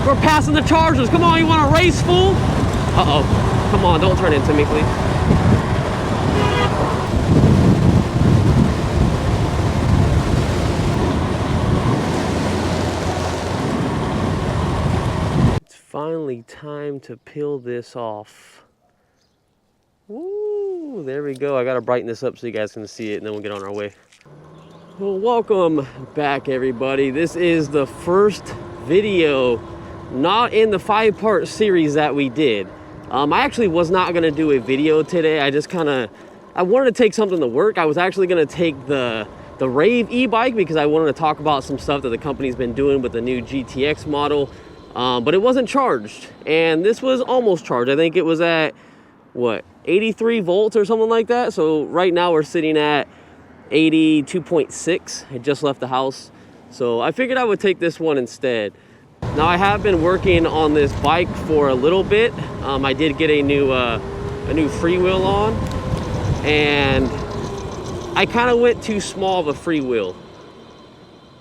We're passing the Chargers. Come on, you want to race, fool? Uh-oh. Come on, don't turn into me, please. It's finally time to peel this off. Woo, there we go. I gotta brighten this up so you guys can see it, and then we'll get on our way. Well, welcome back, everybody. This is the first video not in the 5-part series that we did. I actually was not gonna do a video today. I wanted to take something to work. I was actually gonna take the REVV e-bike because I wanted to talk about some stuff that the company's been doing with the new GTX model, but it wasn't charged, and this was almost charged. I think it was at, what, 83 volts or something like that. So right now we're sitting at 82.6. I just left the house, so I figured I would take this one instead. Now, I have been working on this bike for a little bit. I did get a new Freewheel on, and I kind of went too small of a Freewheel.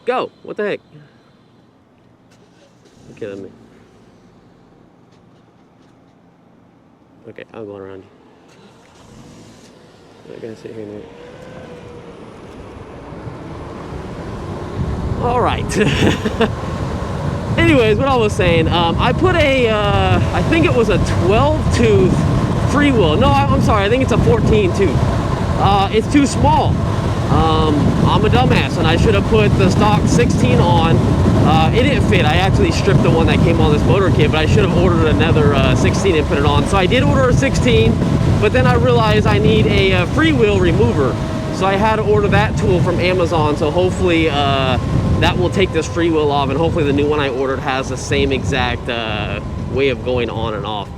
Go! What the heck? Okay, let me. Okay, I'm going around you. I gotta sit here now. All right. Anyways, what I was saying, I put a, I think it was a 12-tooth Freewheel. No, I'm sorry, I think it's a 14-tooth. It's too small. I'm a dumbass, and I should have put the stock 16 on. It didn't fit. I actually stripped the one that came on this motor kit, but I should have ordered another 16 and put it on. So I did order a 16, but then I realized I need a Freewheel remover. So I had to order that tool from Amazon, so hopefully that will take this Freewheel off, and hopefully the new one I ordered has the same exact way of going on and off.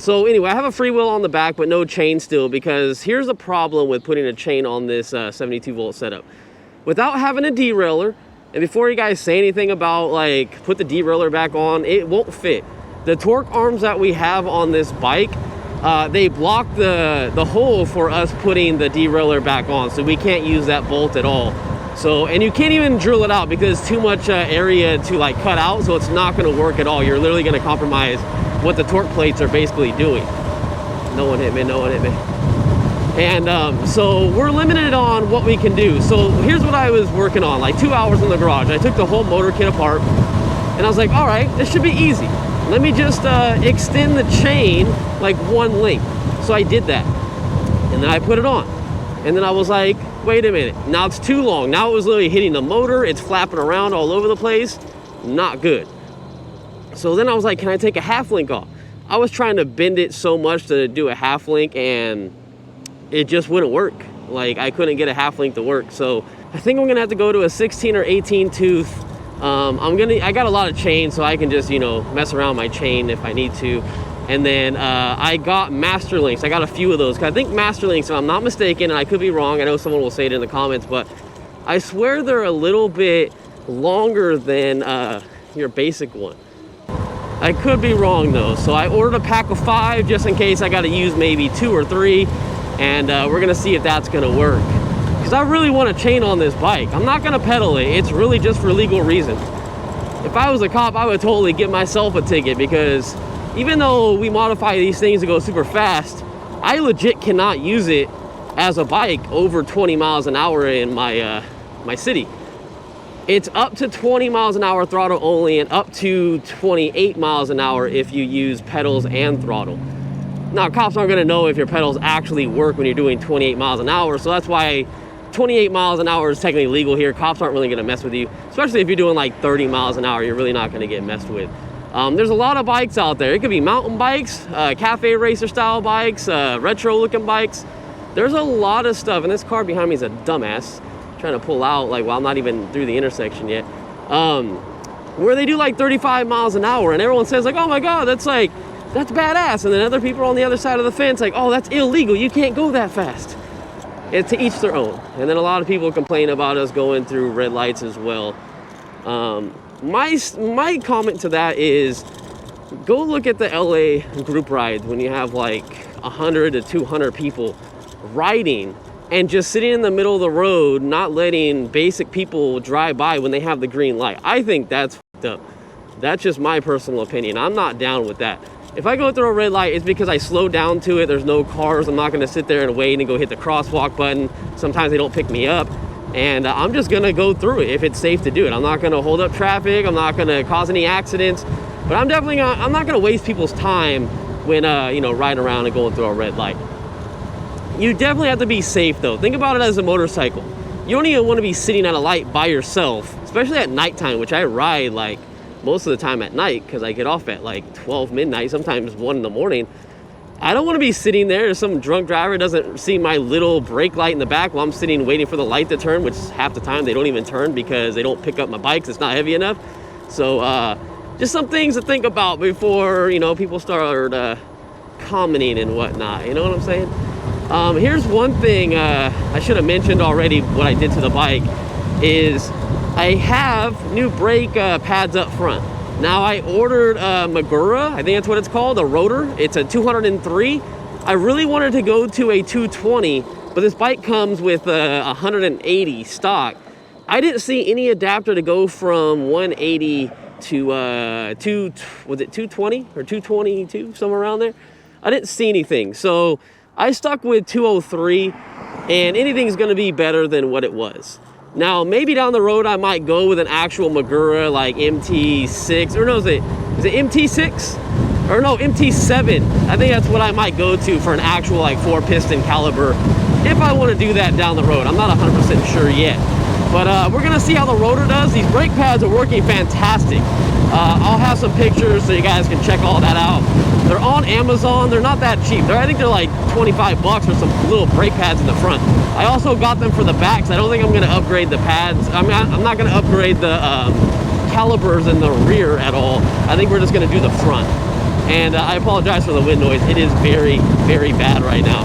So anyway, I have a Freewheel on the back, but no chain still, because here's the problem with putting a chain on this 72 volt setup. Without having a derailleur, and before you guys say anything about like put the derailleur back on, it won't fit. The torque arms that we have on this bike, they block the hole for us putting the derailleur back on, so we can't use that bolt at all. So, and you can't even drill it out because it's too much area to like cut out, so it's not going to work at all. You're literally going to compromise what the torque plates are basically doing. No one hit me, no one hit me. And so we're limited on what we can do. So here's what I was working on, like 2 hours in the garage. I took the whole motor kit apart, and I was like, all right, this should be easy. Let me just extend the chain like one link. So I did that, and then I put it on. And then I was like, wait a minute, now it's too long. Now it was literally hitting the motor, it's flapping around all over the place. Not good. So then I was like, can I take a half link off? I was trying to bend it so much to do a half link, and it just wouldn't work. Like, I couldn't get a half link to work. So I think I'm gonna have to go to a 16 or 18 tooth. I got a lot of chain, so I can just, you know, mess around my chain if I need to. And then I got master links. I got a few of those. Cause I think master links, if I'm not mistaken, and I could be wrong, I know someone will say it in the comments, but I swear they're a little bit longer than your basic one. I could be wrong though. So I ordered a pack of 5 just in case I got to use maybe 2 or 3, and we're gonna see if that's gonna work. Cause I really want to chain on this bike. I'm not gonna pedal it. It's really just for legal reasons. If I was a cop, I would totally give myself a ticket, because even though we modify these things to go super fast, I legit cannot use it as a bike over 20 miles an hour in my my city. It's up to 20 miles an hour throttle only, and up to 28 miles an hour if you use pedals and throttle. Now, cops aren't gonna know if your pedals actually work when you're doing 28 miles an hour, so that's why 28 miles an hour is technically legal here. Cops aren't really gonna mess with you, especially if you're doing like 30 miles an hour, you're really not gonna get messed with. There's a lot of bikes out there. It could be mountain bikes, cafe racer style bikes, retro looking bikes. There's a lot of stuff, and this car behind me is a dumbass trying to pull out like while I'm not even through the intersection yet, where they do like 35 miles an hour, and everyone says like, oh my god, that's badass, and then other people are on the other side of the fence like, oh, that's illegal, you can't go that fast. It's to each their own. And then a lot of people complain about us going through red lights as well. My comment to that is, go look at the LA group rides when you have like 100 to 200 people riding and just sitting in the middle of the road, not letting basic people drive by when they have the green light. I think that's fucked up. That's just my personal opinion. I'm not down with that. If I go through a red light, it's because I slow down to it. There's no cars. I'm not going to sit there and wait and go hit the crosswalk button. Sometimes they don't pick me up. And I'm just going to go through it if it's safe to do it. I'm not going to hold up traffic. I'm not going to cause any accidents. But I'm not going to waste people's time when, you know, riding around and going through a red light. You definitely have to be safe, though. Think about it as a motorcycle. You don't even want to be sitting at a light by yourself, especially at nighttime, which I ride like most of the time at night because I get off at like 12 midnight, sometimes 1 in the morning. I don't want to be sitting there if some drunk driver doesn't see my little brake light in the back while I'm sitting waiting for the light to turn, which half the time they don't even turn because they don't pick up my bikes. It's not heavy enough. So just some things to think about before, you know, people start commenting and whatnot. You know what I'm saying? Here's one thing I should have mentioned already. What I did to the bike is I have new brake pads up front. Now I ordered Magura, I think that's what it's called, a rotor. It's a 203. I really wanted to go to a 220, but this bike comes with 180 stock. I didn't see any adapter to go from 180 to was it 220 or 222, somewhere around there? I didn't see anything, so I stuck with 203, and anything's gonna be better than what it was. Now, maybe down the road, I might go with an actual Magura, like MT6, or no, is it MT6? Or no, MT7. I think that's what I might go to for an actual, like, 4-piston caliber, if I want to do that down the road. I'm not 100% sure yet. But we're gonna see how the rotor does. These brake pads are working fantastic. I'll have some pictures so you guys can check all that out. They're on Amazon. They're not that cheap. I think they're like 25 bucks for some little brake pads in the front. I also got them for the backs. I don't think I'm gonna upgrade the pads. I'm not gonna upgrade the calipers in the rear at all. I think we're just gonna do the front. And I apologize for the wind noise. It is very, very bad right now.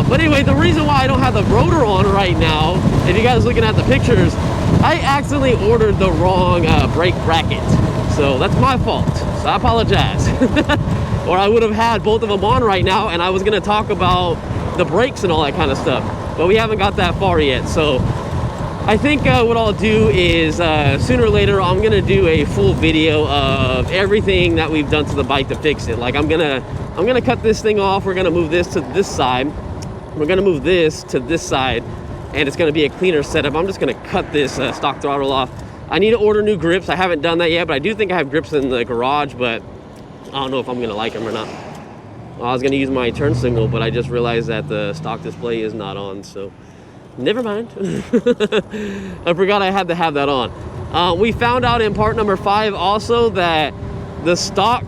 But anyway, the reason why I don't have the rotor on right now, if you guys are looking at the pictures, I accidentally ordered the wrong brake bracket. So that's my fault. So I apologize. Or I would have had both of them on right now, and I was gonna talk about the brakes and all that kind of stuff. But we haven't got that far yet. So I think what I'll do is sooner or later I'm gonna do a full video of everything that we've done to the bike to fix it. Like I'm gonna cut this thing off. We're gonna move this to this side. We're gonna move this to this side, and it's gonna be a cleaner setup. I'm just gonna cut this stock throttle off. I need to order new grips. I haven't done that yet, but I do think I have grips in the garage, but I don't know if I'm gonna like them or not. Well, I was gonna use my turn signal, but I just realized that the stock display is not on, so never mind. I forgot I had to have that on. We found out in part number 5 also that the stock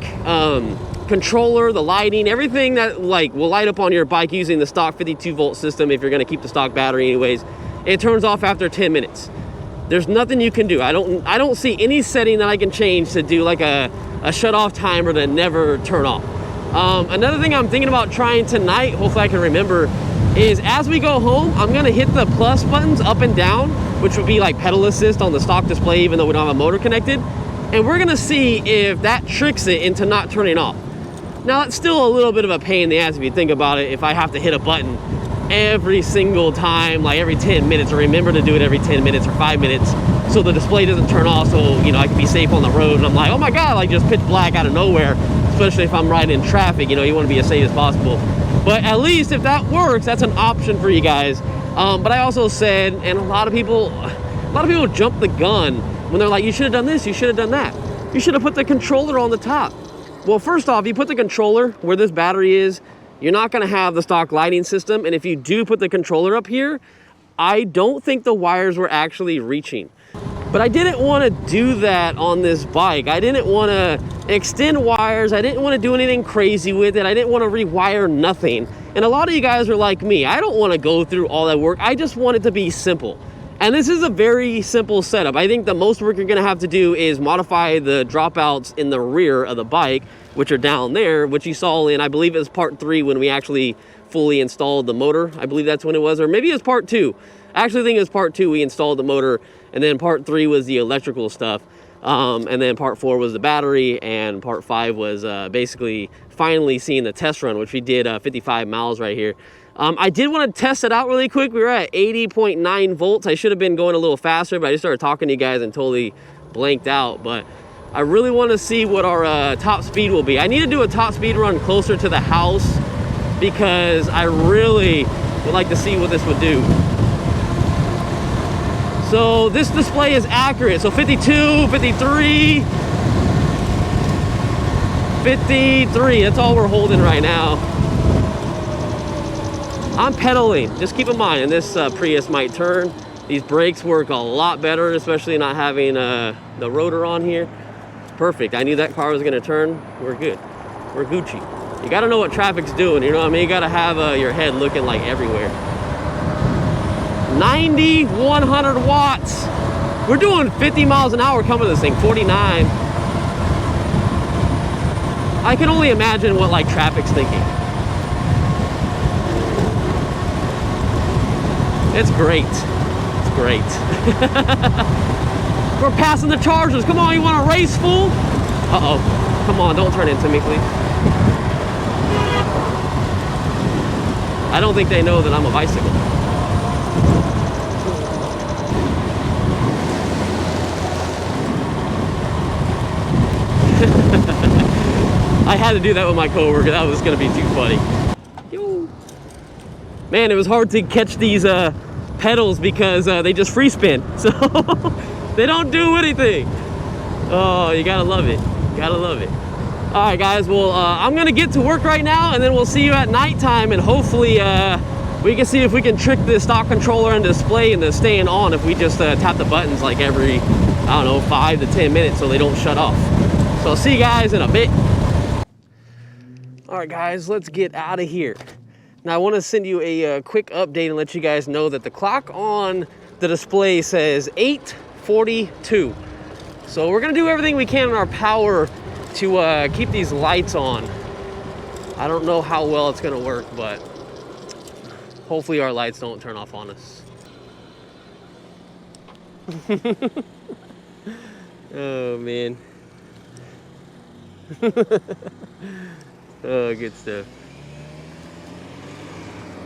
controller, the lighting, everything that like will light up on your bike using the stock 52 volt system, if you're gonna keep the stock battery anyways, it turns off after 10 minutes. There's nothing you can do. I don't see any setting that I can change to do like a shut off timer to never turn off. Another thing I'm thinking about trying tonight, hopefully I can remember, is as we go home, I'm gonna hit the plus buttons up and down, which would be like pedal assist on the stock display, even though we don't have a motor connected. And we're gonna see if that tricks it into not turning off. Now, it's still a little bit of a pain in the ass if you think about it, if I have to hit a button every single time, like every 10 minutes, or remember to do it every 10 minutes or 5 minutes, so the display doesn't turn off, so, you know, I can be safe on the road. And I'm like, oh my God, like just pitch black out of nowhere, especially if I'm riding in traffic, you know, you want to be as safe as possible. But at least if that works, that's an option for you guys. But I also said, and a lot of people jump the gun when they're like, you should have done this, you should have done that. You should have put the controller on the top. Well, first off, you put the controller where this battery is, you're not gonna have the stock lighting system. And if you do put the controller up here, I don't think the wires were actually reaching. But I didn't wanna do that on this bike. I didn't wanna extend wires. I didn't wanna do anything crazy with it. I didn't wanna rewire nothing. And a lot of you guys are like me. I don't wanna go through all that work. I just want it to be simple. And this is a very simple setup. I think the most work you're gonna have to do is modify the dropouts in the rear of the bike, which are down there, which you saw in, I believe it was part 3 when we actually fully installed the motor. I believe that's when it was, or maybe it was part 2. I actually think it was part 2, we installed the motor, and then part 3 was the electrical stuff. And then part 4 was the battery, and part 5 was basically finally seeing the test run, which we did 55 miles right here. I did want to test it out really quick. We were at 80.9 volts. I should have been going a little faster, but I just started talking to you guys and totally blanked out. But I really want to see what our top speed will be. I need to do a top speed run closer to the house because I really would like to see what this would do. So this display is accurate. So 52, 53, 53. That's all we're holding right now. I'm pedaling. Just keep in mind, and this Prius might turn. These brakes work a lot better, especially not having the rotor on here. Perfect. I knew that car was gonna turn. We're good. We're Gucci. You gotta know what traffic's doing, you know what I mean? You gotta have your head looking like everywhere. 90, 100 watts. We're doing 50 miles an hour coming to this thing, 49. I can only imagine what like traffic's thinking. It's great. It's great. We're passing the Chargers. Come on, you want to race, fool? Uh-oh. Come on, don't turn into me, please. I don't think they know that I'm a bicycle. I had to do that with my coworker. That was going to be too funny. Yo. Man, it was hard to catch these pedals because they just free spin. So they don't do anything. Oh, you gotta love it. Gotta love it. All right, guys. Well, I'm gonna get to work right now, and then we'll see you at nighttime, and hopefully we can see if we can trick the stock controller and display into staying on if we just tap the buttons like every, I don't know, 5 to 10 minutes so they don't shut off. So I'll see you guys in a bit. All right, guys, let's get out of here. Now, I want to send you a quick update and let you guys know that the clock on the display says 8:42. So we're going to do everything we can in our power to keep these lights on. I don't know how well it's going to work, but hopefully our lights don't turn off on us. Oh, man. Oh, good stuff.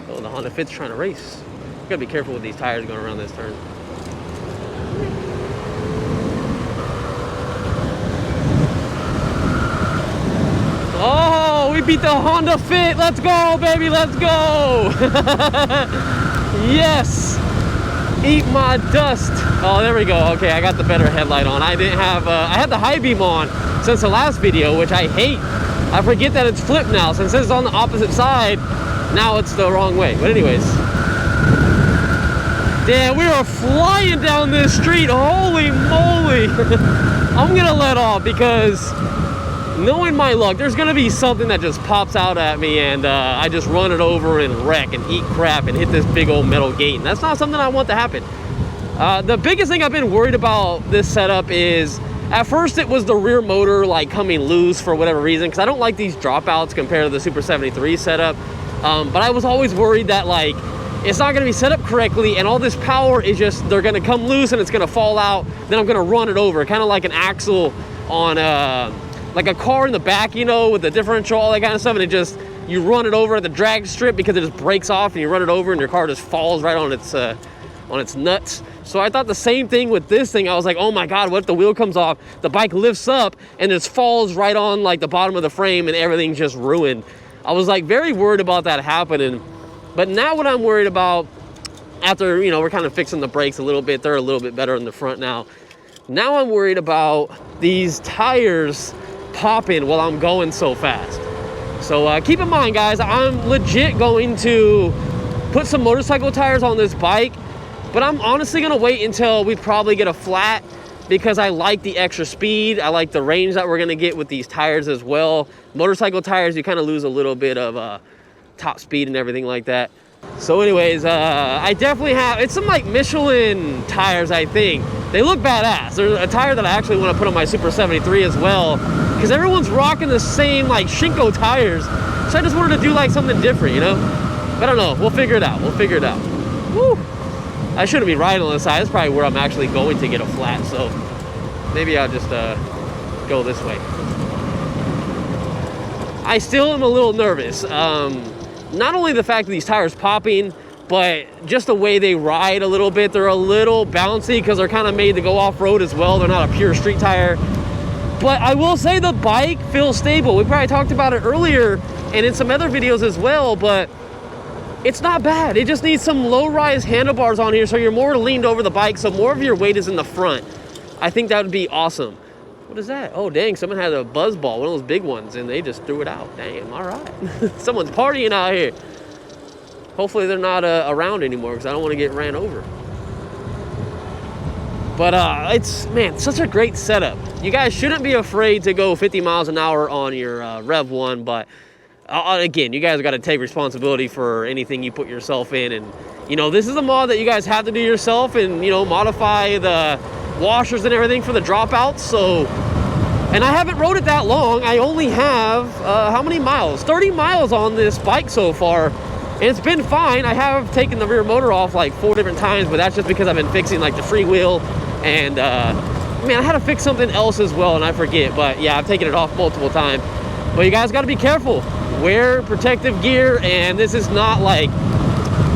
Oh, the Honda Fit's trying to race. Gotta be careful with these tires going around this turn. Oh, we beat the Honda Fit. Let's go, baby, let's go. Yes. Eat my dust. Oh, there we go. Okay, I got the better headlight on. I didn't have, I had the high beam on since the last video, which I hate. I forget that it's flipped now. Since it's on the opposite side, now it's the wrong way. But anyways. Damn, we are flying down this street. Holy moly. I'm gonna let off because knowing my luck, there's gonna be something that just pops out at me and I just run it over and wreck and eat crap and hit this big old metal gate. And that's not something I want to happen. The biggest thing I've been worried about this setup is, at first it was the rear motor like coming loose for whatever reason, because I don't like these dropouts compared to the Super 73 setup. But I was always worried that like it's not going to be set up correctly and all this power is just, they're going to come loose and it's going to fall out. Then I'm going to run it over, kind of like an axle on like a car in the back, you know, with the differential, all that kind of stuff, and it just, you run it over at the drag strip because it just breaks off and you run it over and your car just falls right on its nuts. So I thought the same thing with this thing. I was like, oh my God, what if the wheel comes off, the bike lifts up and just falls right on like the bottom of the frame and everything's just ruined. I was like very worried about that happening. But now what I'm worried about, after, you know, we're kind of fixing the brakes a little bit, they're a little bit better in the front now. Now I'm worried about these tires popping while I'm going so fast. So keep in mind, guys, I'm legit going to put some motorcycle tires on this bike, but I'm honestly gonna wait until we probably get a flat, because I like the extra speed. I like the range that we're gonna get with these tires as well. Motorcycle tires, you kind of lose a little bit of top speed and everything like that. So anyways, I definitely have, it's some like Michelin tires, I think. They look badass. There's a tire that I actually want to put on my Super 73 as well, because everyone's rocking the same like Shinko tires. So I just wanted to do like something different, you know? But I don't know, we'll figure it out, we'll figure it out. Woo! I shouldn't be riding on the side. That's probably where I'm actually going to get a flat, so maybe I'll just go this way. I still am a little nervous. Not only the fact that these tires popping, but just the way they ride a little bit. They're a little bouncy because they're kind of made to go off-road as well. They're not a pure street tire. But I will say the bike feels stable. We probably talked about it earlier and in some other videos as well, but it's not bad. It just needs some low-rise handlebars on here so you're more leaned over the bike, so more of your weight is in the front. I think that would be awesome. What is that? Oh, dang, someone had a buzz ball, one of those big ones, and they just threw it out. Damn, all right. Someone's partying out here. Hopefully they're not around anymore because I don't want to get ran over. But it's, man, such a great setup. You guys shouldn't be afraid to go 50 miles an hour on your Rev1, but again, you guys got to take responsibility for anything you put yourself in. And, you know, this is a mod that you guys have to do yourself and, you know, modify the washers and everything for the dropouts. So, and I haven't rode it that long. I only have, how many miles? 30 miles on this bike so far. And it's been fine. I have taken the rear motor off like 4 different times, but that's just because I've been fixing like the Freewheel. And, man, I had to fix something else as well, and I forget. But, yeah, I've taken it off multiple times. But you guys got to be careful. Wear protective gear, and this is not like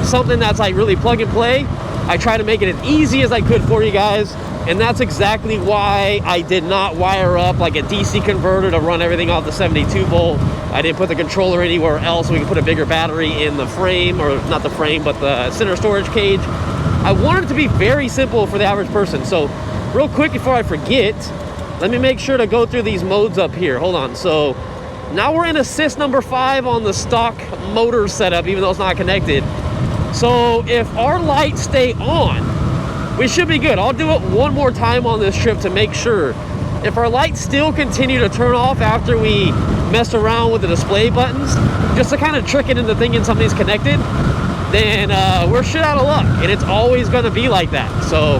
something that's like really plug and play. I try to make it as easy as I could for you guys, and that's exactly why I did not wire up like a DC converter to run everything off the 72 volt. I didn't put the controller anywhere else so we can put a bigger battery in the frame, or not the frame, but the center storage cage. I wanted it to be very simple for the average person. So real quick before I forget, let me make sure to go through these modes up here. Hold on. So now we're in assist number 5 on the stock motor setup, even though it's not connected. So if our lights stay on, we should be good. I'll do it one more time on this trip to make sure. If our lights still continue to turn off after we mess around with the display buttons, just to kind of trick it into thinking something's connected, then we're shit out of luck, and it's always going to be like that. So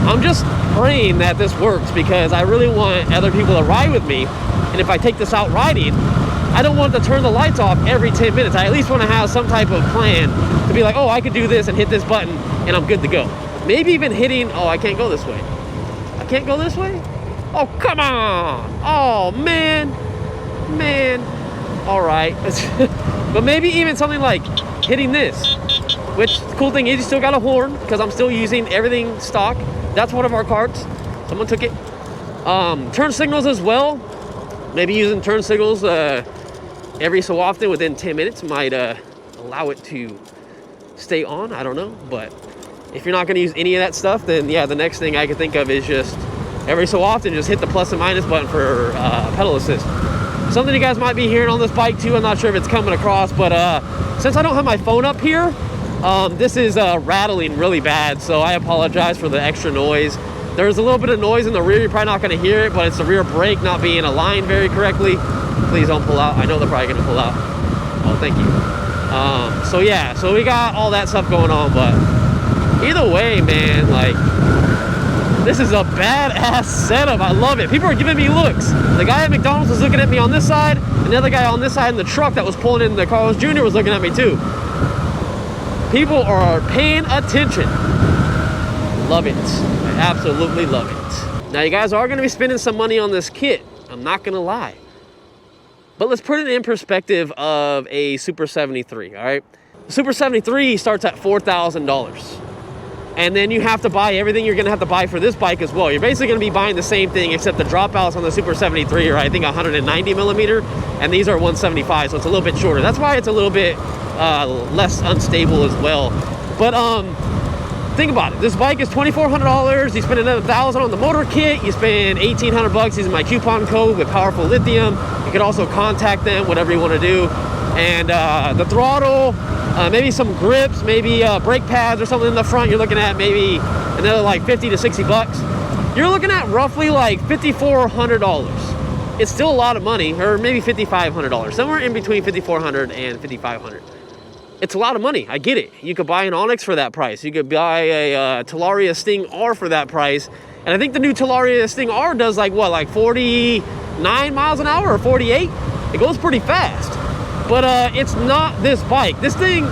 I'm just praying that this works, because I really want other people to ride with me. And if I take this out riding, I don't want to turn the lights off every 10 minutes. I at least want to have some type of plan to be like, oh, I could do this and hit this button and I'm good to go. Maybe even hitting, oh, I can't go this way. I can't go this way? Oh, come on. Oh, man. All right. But maybe even something like hitting this, which the cool thing is you still got a horn, because I'm still using everything stock. That's one of our carts. Someone took it. Turn signals as well. Maybe using turn signals every so often within 10 minutes might allow it to stay on. I don't know. But if you're not going to use any of that stuff, then yeah, the next thing I can think of is just every so often just hit the plus and minus button for pedal assist. Something you guys might be hearing on this bike too. I'm not sure if it's coming across, but since I don't have my phone up here, this is rattling really bad. So I apologize for the extra noise. There's a little bit of noise in the rear. You're probably not going to hear it, but it's the rear brake not being aligned very correctly. Please don't pull out. I know they're probably going to pull out. Oh, thank you. So yeah, so we got all that stuff going on, but either way, man, like, this is a badass setup. I love it. People are giving me looks. The guy at McDonald's was looking at me on this side, and the other guy on this side in the truck that was pulling in the Carlos Jr. was looking at me too. People are paying attention. Love it. I absolutely love it. Now, you guys are going to be spending some money on this kit. I'm not going to lie. But let's put it in perspective of a Super 73, all right? The Super 73 starts at $4,000. And then you have to buy everything you're going to have to buy for this bike as well. You're basically going to be buying the same thing, except the dropouts on the Super 73 are, I think, 190 millimeter, and these are 175, so it's a little bit shorter. That's why it's a little bit less unstable as well. But think about it. This bike is $2,400. You spend another $1,000 on the motor kit. You spend $1,800 using my coupon code with Powerful Lithium. You can also contact them, whatever you want to do. And the throttle, maybe some grips, maybe brake pads or something in the front, you're looking at maybe another like 50 to 60 bucks. You're looking at roughly like $5,400. It's still a lot of money, or maybe $5,500, somewhere in between $5,400 and $5,500. It's a lot of money. I get it. You could buy an Onyx for that price. You could buy a Talaria Sting R for that price. And I think the new Talaria Sting R does like what, like 49 miles an hour or 48? It goes pretty fast. But it's not this bike. This thing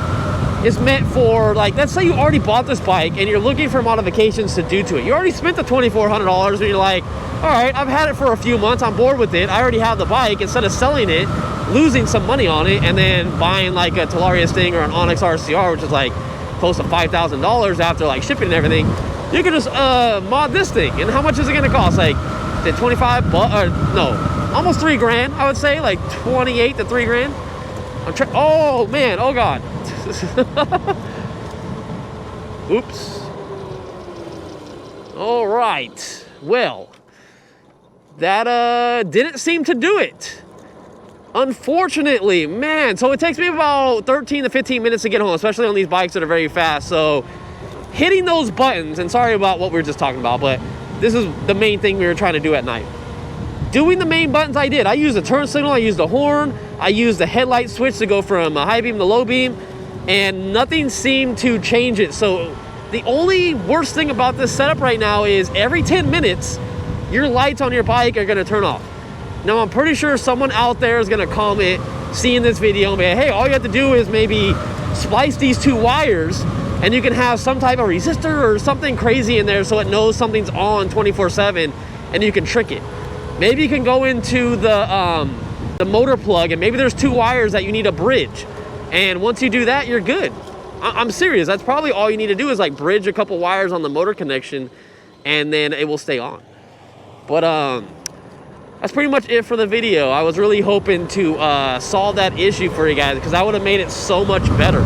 is meant for, like, let's say you already bought this bike and you're looking for modifications to do to it. You already spent the $2,400 and you're like, all right, I've had it for a few months. I'm bored with it. I already have the bike. Instead of selling it, losing some money on it, and then buying like a Talaria Sting or an Onyx RCR, which is like close to $5,000 after like shipping and everything, you can just mod this thing. And how much is it going to cost? Like Did 25 no, almost 3 grand, I would say, like 28 to 3 grand. Oh man, oh god. Oops. All right, well, that didn't seem to do it, unfortunately, man. So it takes me about 13 to 15 minutes to get home, especially on these bikes that are very fast. So hitting those buttons, and sorry about what we were just talking about, but this is the main thing we were trying to do at night. Doing the main buttons I did. I used the turn signal, I used the horn, I used the headlight switch to go from high beam to low beam, and nothing seemed to change it. So the only worst thing about this setup right now is every 10 minutes, your lights on your bike are gonna turn off. Now, I'm pretty sure someone out there is gonna comment, seeing this video, and be like, hey, all you have to do is maybe splice these 2 wires, and you can have some type of resistor or something crazy in there so it knows something's on 24/7, and you can trick it. Maybe you can go into the motor plug, and maybe there's 2 wires that you need a bridge. And once you do that, you're good. I'm serious. That's probably all you need to do is like bridge a couple wires on the motor connection, and then it will stay on. But that's pretty much it for the video. I was really hoping to solve that issue for you guys, because that would have made it so much better.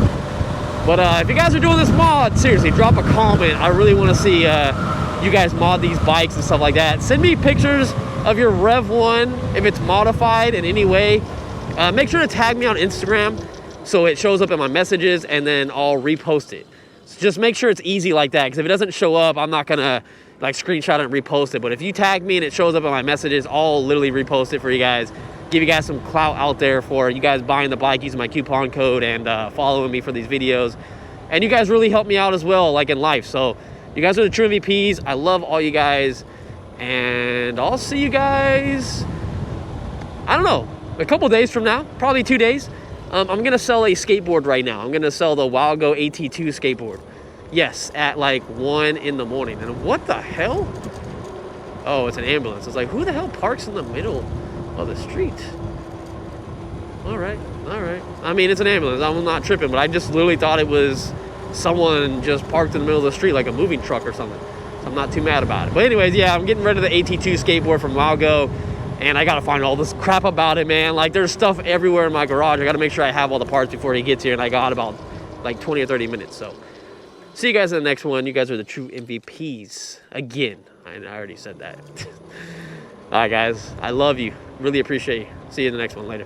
But if you guys are doing this mod, seriously, drop a comment. I really want to see you guys mod these bikes and stuff like that. Send me pictures of your Rev1 if it's modified in any way. Make sure to tag me on Instagram so it shows up in my messages, and then I'll repost it. So just make sure it's easy like that, because if it doesn't show up, I'm not gonna like screenshot it and repost it. But if you tag me and it shows up in my messages, I'll literally repost it for you guys, give you guys some clout out there for you guys buying the bike using my coupon code and following me for these videos. And you guys really help me out as well, like in life. So you guys are the true MVPs. I love all you guys, and I'll see you guys, I don't know, a couple days from now, probably 2 days. I'm gonna sell a skateboard right now. I'm gonna sell the Wildgo AT2 skateboard. Yes, at like 1 in the morning. And what the hell? Oh, it's an ambulance. It's like, who the hell parks in the middle of the street? All right. I mean, it's an ambulance. I'm not tripping, but I just literally thought it was someone just parked in the middle of the street, like a moving truck or something. So I'm not too mad about it. But anyways, yeah, I'm getting rid of the AT2 skateboard from Wildgo. And I gotta find all this crap about it, man. Like, there's stuff everywhere in my garage. I gotta make sure I have all the parts before he gets here, and I got about like 20 or 30 minutes. So see you guys in the next one. You guys are the true MVPs. Again, I already said that. All right, guys, I love you. Really appreciate you. See you in the next one. Later.